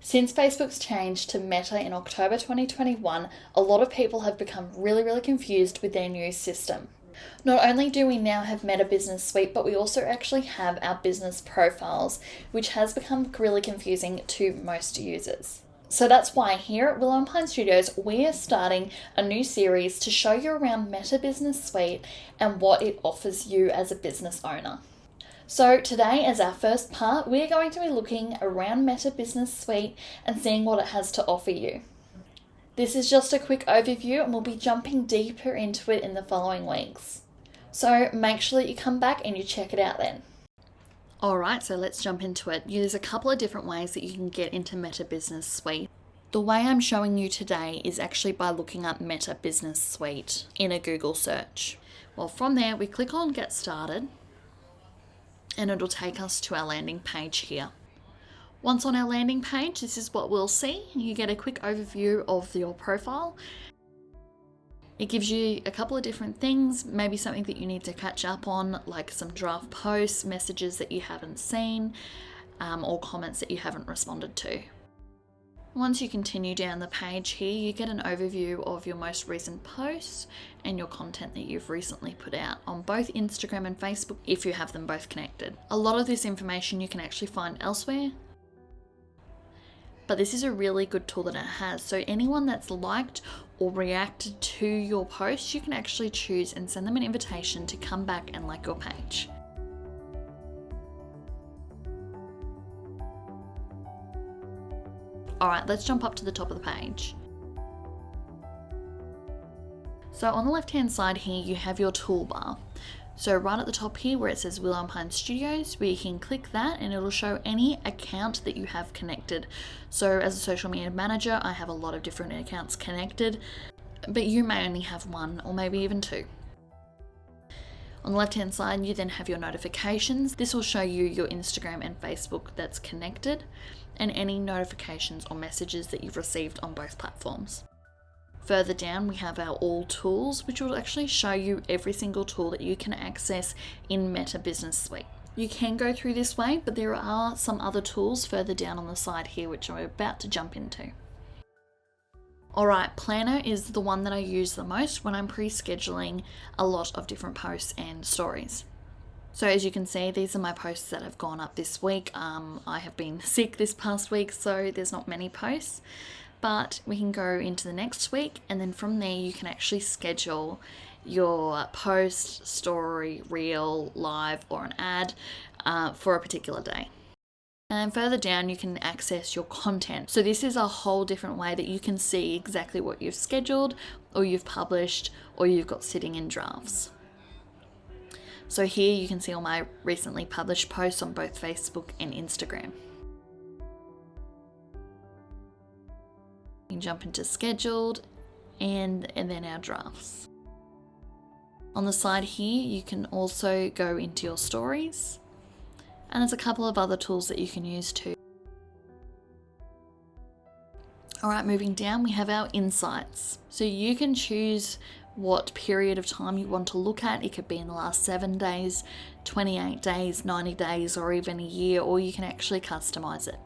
Since Facebook's change to Meta in October 2021, a lot of people have become really confused with their new system. Not only do we now have Meta Business Suite, but we also actually have our business profiles, which has become really confusing to most users. So that's why here at Willow and Pine Studios, we are starting a new series to show you around Meta Business Suite and what it offers you as a business owner. So today, as our first part, we're going to be looking around Meta Business Suite and seeing what it has to offer you. This is just a quick overview and we'll be jumping deeper into it in the following weeks. So make sure that you come back and you check it out then. Alright, so let's jump into it. There's a couple of different ways that you can get into Meta Business Suite. The way I'm showing you today is actually by looking up Meta Business Suite in a Google search. Well, from there, we click on Get Started, and it'll take us to our landing page here. Once on our landing page, this is what we'll see. You get a quick overview of your profile. It gives you a couple of different things, maybe something that you need to catch up on, like some draft posts, messages that you haven't seen, or comments that you haven't responded to. Once you continue down the page here, you get an overview of your most recent posts and your content that you've recently put out on both Instagram and Facebook if you have them both connected. A lot of this information you can actually find elsewhere, but this is a really good tool that it has. So anyone that's liked or reacted to your post, you can actually choose and send them an invitation to come back and like your page. Alright, let's jump up to the top of the page. So on the left hand side here, you have your toolbar. So right at the top here where it says Willow and Pine Studios, we can click that and it'll show any account that you have connected. So as a social media manager, I have a lot of different accounts connected, but you may only have one or maybe even two. On the left hand side, you then have your notifications. This will show you your Instagram and Facebook that's connected and any notifications or messages that you've received on both platforms. Further down, we have our All Tools, which will actually show you every single tool that you can access in Meta Business Suite. You can go through this way, but there are some other tools further down on the side here, which I'm about to jump into. Alright, Planner is the one that I use the most when I'm pre-scheduling a lot of different posts and stories. So as you can see, these are my posts that have gone up this week. I have been sick this past week, so there's not many posts, but we can go into the next week, and then from there you can actually schedule your post, story, reel, live, or an ad for a particular day. And further down, you can access your content. So this is a whole different way that you can see exactly what you've scheduled, or you've published, or you've got sitting in drafts. So here you can see all my recently published posts on both Facebook and Instagram. You can jump into scheduled and then our drafts. On the side here, you can also go into your stories, and there's a couple of other tools that you can use too. Alright, moving down, we have our insights. So you can choose what period of time you want to look at. It could be in the last 7 days, 28 days, 90 days, or even a year, or you can actually customize it.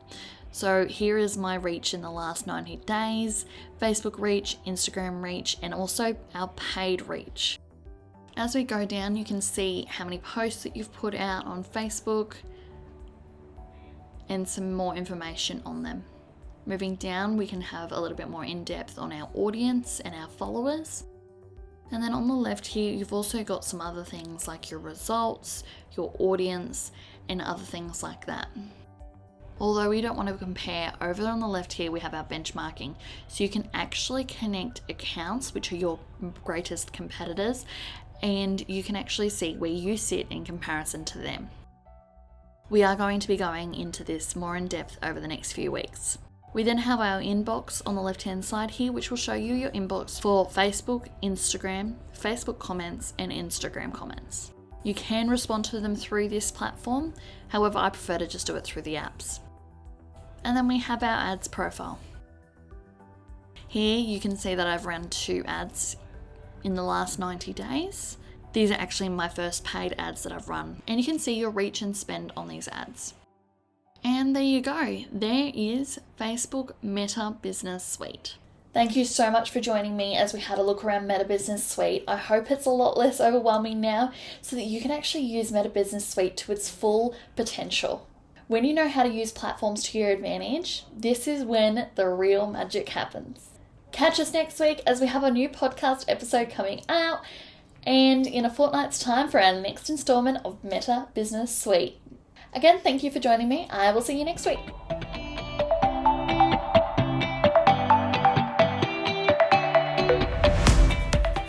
So here is my reach in the last 90 days, Facebook reach, Instagram reach, and also our paid reach. As we go down, you can see how many posts that you've put out on Facebook and some more information on them. Moving down, we can have a little bit more in depth on our audience and our followers. And then on the left here, you've also got some other things like your results, your audience, and other things like that. Although we don't want to compare, over on the left here we have our benchmarking. So you can actually connect accounts, which are your greatest competitors, and you can actually see where you sit in comparison to them. We are going to be going into this more in depth over the next few weeks. We then have our inbox on the left hand side here, which will show you your inbox for Facebook, Instagram, Facebook comments, and Instagram comments. You can respond to them through this platform, however I prefer to just do it through the apps. And then we have our ads profile. Here you can see that I've run 2 ads in the last 90 days. These are actually my first paid ads that I've run, and you can see your reach and spend on these ads. And there you go. There is Facebook Meta Business Suite. Thank you so much for joining me as we had a look around Meta Business Suite. I hope it's a lot less overwhelming now so that you can actually use Meta Business Suite to its full potential. When you know how to use platforms to your advantage, this is when the real magic happens. Catch us next week as we have a new podcast episode coming out and in a fortnight's time for our next installment of Meta Business Suite. Again, thank you for joining me. I will see you next week.